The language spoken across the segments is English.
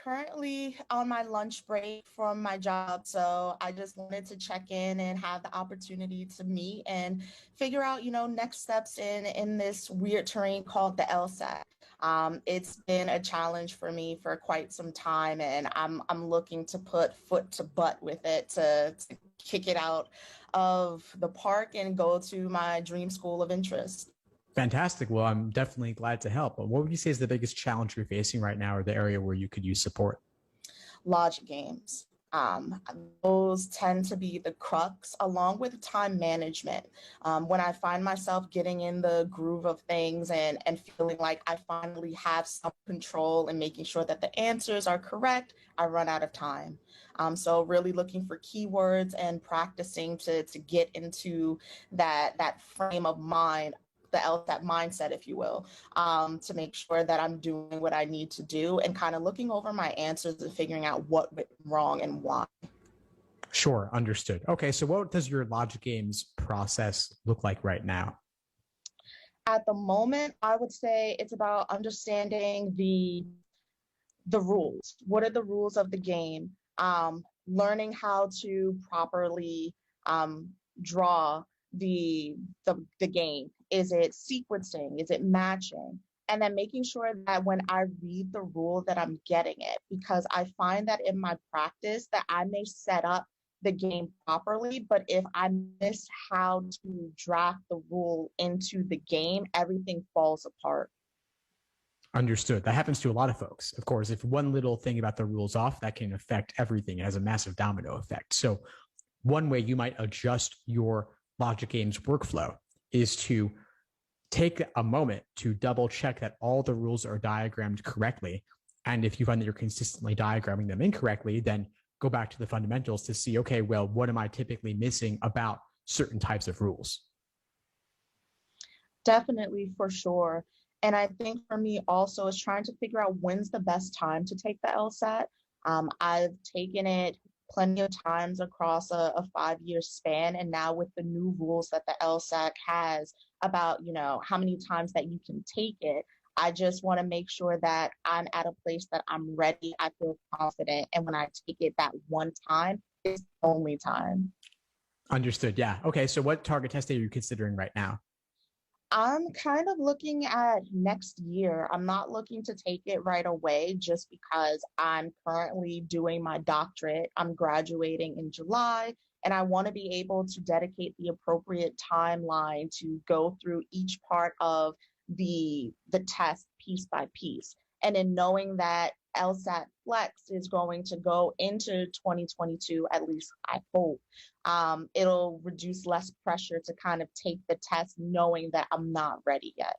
currently on my lunch break from my job, so I just wanted to check in and have the opportunity to meet and figure out, next steps in this weird terrain called the LSAT. It's been a challenge for me for quite some time, and I'm looking to put foot to butt with it to kick it out of the park and go to my dream school of interest. Fantastic. Well, I'm definitely glad to help. But what would you say is the biggest challenge you're facing right now, or the area where you could use support? Logic games. Um, those tend to be the crux, along with time management. When I find myself getting in the groove of things and feeling like I finally have some control and making sure that the answers are correct, I run out of time. So really looking for keywords and practicing to get into that frame of mind, that mindset, if you will, to make sure that I'm doing what I need to do and kind of looking over my answers and figuring out what went wrong and why. Sure, understood. Okay, so what does your logic games process look like right now? At the moment, I would say it's about understanding the rules. What are the rules of the game? Learning how to properly um, draw the, the game. Is it sequencing? Is it matching? And then making sure that when I read the rule that I'm getting it, because I find that in my practice that I may set up the game properly, but if I miss how to draft the rule into the game, everything falls apart. Understood. That happens to a lot of folks. Of course, if one little thing about the rules off, that can affect everything. It has a massive domino effect. So one way you might adjust your logic games workflow is to take a moment to double check that all the rules are diagrammed correctly. And if you find that you're consistently diagramming them incorrectly, then go back to the fundamentals to see, okay, well, what am I typically missing about certain types of rules? Definitely, for sure. And I think for me also is trying to figure out when's the best time to take the LSAT. I've taken it plenty of times across a 5 year span. And now with the new rules that the LSAT has about, how many times that you can take it, I just want to make sure that I'm at a place that I'm ready. I feel confident. And when I take it that one time, it's the only time. Understood. Yeah. Okay. So what target test are you considering right now? I'm kind of looking at next year. I'm not looking to take it right away just because I'm currently doing my doctorate. I'm graduating in July, and I want to be able to dedicate the appropriate timeline to go through each part of the test piece by piece. And in knowing that LSAT Flex is going to go into 2022, at least I hope, it'll reduce less pressure to kind of take the test knowing that I'm not ready yet.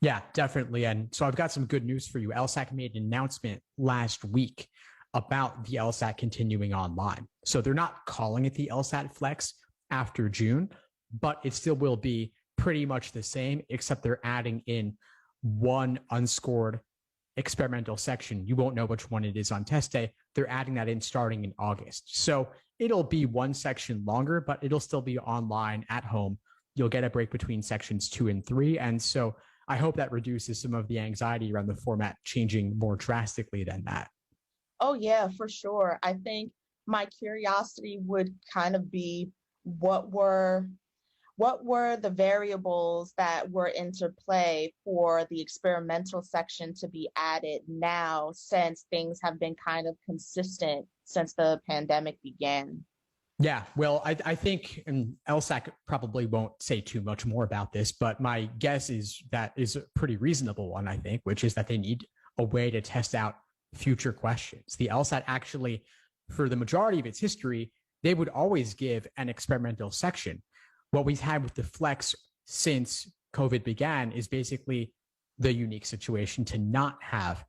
Yeah, definitely. And so I've got some good news for you. LSAC made an announcement last week about the LSAT continuing online. So they're not calling it the LSAT Flex after June, but it still will be pretty much the same, except they're adding in one unscored experimental section. You won't know which one it is on test day. They're adding that in starting in August. So it'll be one section longer, but it'll still be online at home. You'll get a break between sections 2 and 3. And so I hope that reduces some of the anxiety around the format changing more drastically than that. Oh, yeah, for sure. I think my curiosity would kind of be what were what were the variables that were into play for the experimental section to be added now since things have been kind of consistent since the pandemic began? Yeah, well, I think, and LSAC probably won't say too much more about this, but my guess is that is a pretty reasonable one, I think, which is that they need a way to test out future questions. The LSAT actually, for the majority of its history, they would always give an experimental section. What we've had with the Flex since COVID began is basically the unique situation to not have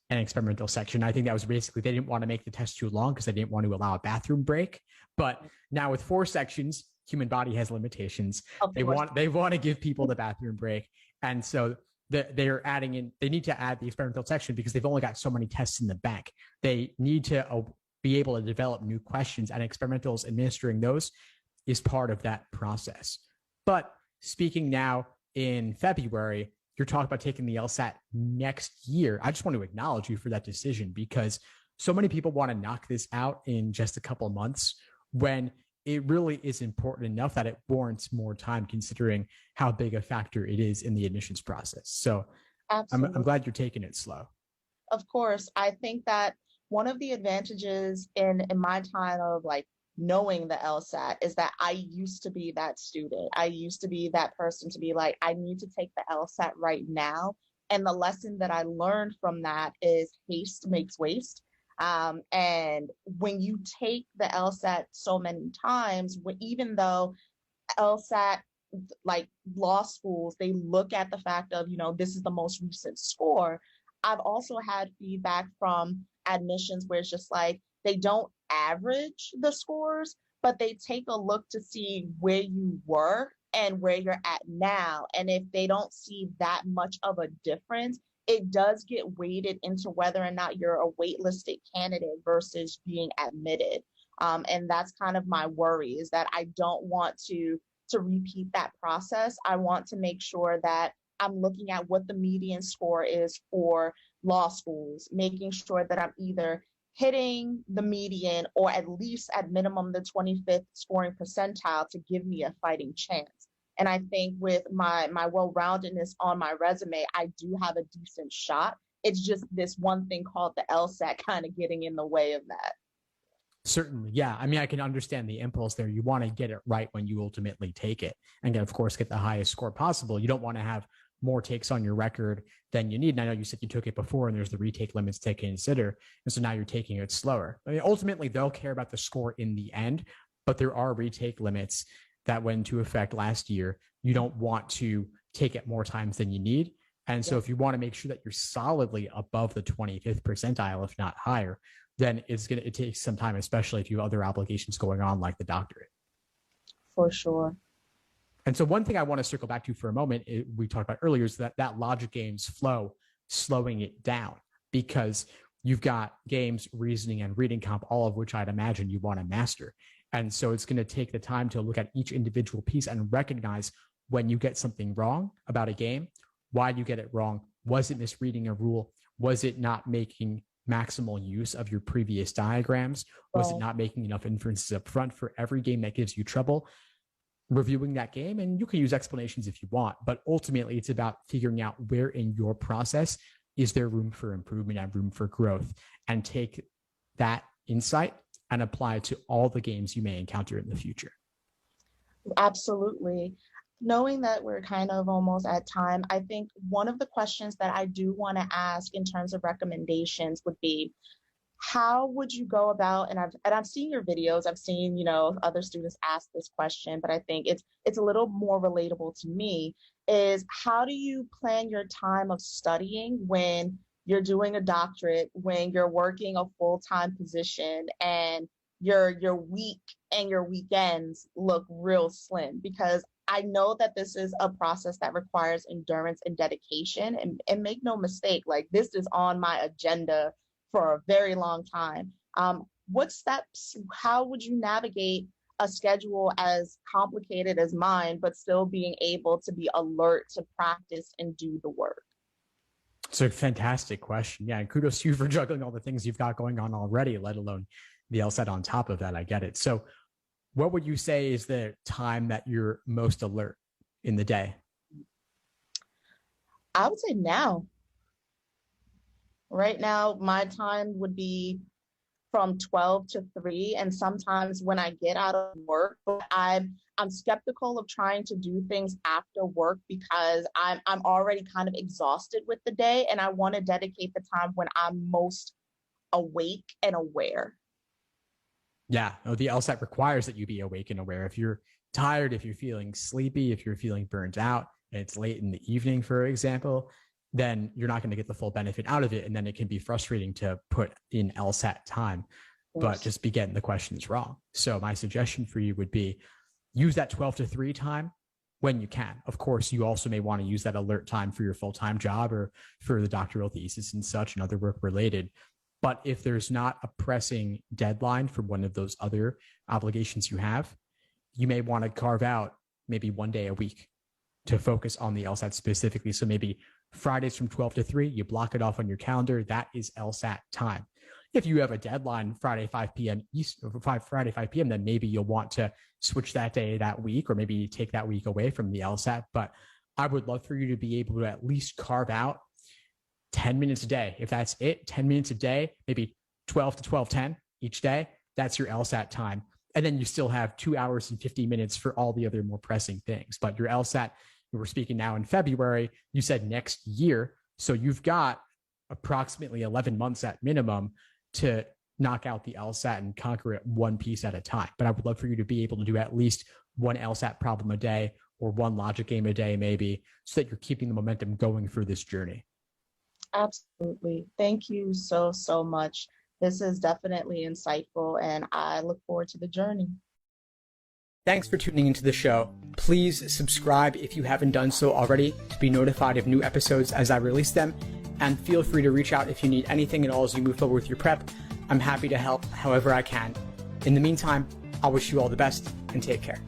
an experimental section. I think that was basically they didn't want to make the test too long because they didn't want to allow a bathroom break. But now with 4 sections, human body has limitations. They want to give people the bathroom break, and so they're adding in. They need to add the experimental section because they've only got so many tests in the bank. They need to be able to develop new questions, and experimentals administering those is part of that process. But speaking now in February, you're talking about taking the LSAT next year, I just want to acknowledge you for that decision, because so many people want to knock this out in just a couple of months when it really is important enough that it warrants more time, considering how big a factor it is in the admissions process. So I'm glad you're taking it slow. Of course, I think that one of the advantages in my time of like knowing the LSAT is that I used to be that student. I used to be that person to be like, I need to take the LSAT right now. And the lesson that I learned from that is haste makes waste. And when you take the LSAT so many times, even though LSAT, like law schools, they look at the fact of, this is the most recent score. I've also had feedback from admissions where it's just like they don't average the scores, but they take a look to see where you were and where you're at now. And if they don't see that much of a difference, it does get weighted into whether or not you're a waitlisted candidate versus being admitted. And that's kind of my worry, is that I don't want to repeat that process. I want to make sure that I'm looking at what the median score is for law schools, making sure that I'm either hitting the median or at least at minimum the 25th scoring percentile to give me a fighting chance. And I think with my well-roundedness on my resume, I do have a decent shot. It's just this one thing called the LSAT kind of getting in the way of that. Certainly. Yeah. I mean, I can understand the impulse there. You want to get it right when you ultimately take it, and then, of course, get the highest score possible. You don't want to have more takes on your record than you need. And I know you said you took it before, and there's the retake limits to consider. And so now you're taking it slower. I mean, ultimately, they'll care about the score in the end, but there are retake limits that went into effect last year. You don't want to take it more times than you need. And so if you want to make sure that you're solidly above the 25th percentile, if not higher, then it takes some time, especially if you have other obligations going on, like the doctorate. For sure. And so one thing I want to circle back to for a moment, we talked about earlier, is that logic games flow, slowing it down, because you've got games, reasoning, and reading comp, all of which I'd imagine you want to master. And so it's going to take the time to look at each individual piece and recognize when you get something wrong about a game. Why do you get it wrong? Was it misreading a rule? Was it not making maximal use of your previous diagrams? Was it not making enough inferences up front? For every game that gives you trouble, reviewing that game, and you can use explanations if you want, but ultimately it's about figuring out where in your process is there room for improvement and room for growth, and take that insight and apply it to all the games you may encounter in the future. Absolutely. Knowing that we're kind of almost at time, I think one of the questions that I do want to ask in terms of recommendations would be, how would you go about, and I've seen your videos, I've seen, other students ask this question, but I think it's a little more relatable to me, is how do you plan your time of studying when you're doing a doctorate, when you're working a full-time position, and your week and your weekends look real slim? Because I know that this is a process that requires endurance and dedication, and make no mistake, like, this is on my agenda for a very long time. What steps, how would you navigate a schedule as complicated as mine, but still being able to be alert to practice and do the work? It's a fantastic question. Yeah, and kudos to you for juggling all the things you've got going on already, let alone the LSAT on top of that. I get it. So what would you say is the time that you're most alert in the day? I would say now. Right now, my time would be from 12 to 3. And sometimes when I get out of work, I'm skeptical of trying to do things after work, because I'm already kind of exhausted with the day, and I want to dedicate the time when I'm most awake and aware. Yeah, no, the LSAT requires that you be awake and aware. If you're tired, if you're feeling sleepy, if you're feeling burnt out, and it's late in the evening, for example, then you're not going to get the full benefit out of it. And then it can be frustrating to put in LSAT time, but just be getting the questions wrong. So my suggestion for you would be, use that 12 to 3 time when you can. Of course, you also may want to use that alert time for your full-time job or for the doctoral thesis and such, and other work related. But if there's not a pressing deadline for one of those other obligations you have, you may want to carve out maybe one day a week to focus on the LSAT specifically. So maybe Fridays from 12 to 3, you block it off on your calendar. That is LSAT time. If you have a deadline Friday 5 p.m. Friday 5 p.m., then maybe you'll want to switch that day that week, or maybe take that week away from the LSAT. But I would love for you to be able to at least carve out 10 minutes a day. If that's it, 10 minutes a day, maybe 12 to 12:10 each day, that's your LSAT time. And then you still have 2 hours and 50 minutes for all the other more pressing things. But your LSAT, we're speaking now in February, you said next year. So you've got approximately 11 months at minimum to knock out the LSAT and conquer it one piece at a time. But I would love for you to be able to do at least one LSAT problem a day, or one logic game a day, maybe, so that you're keeping the momentum going through this journey. Absolutely. Thank you so, so much. This is definitely insightful, and I look forward to the journey. Thanks for tuning into the show. Please subscribe if you haven't done so already to be notified of new episodes as I release them. And feel free to reach out if you need anything at all as you move forward with your prep. I'm happy to help however I can. In the meantime, I'll wish you all the best and take care.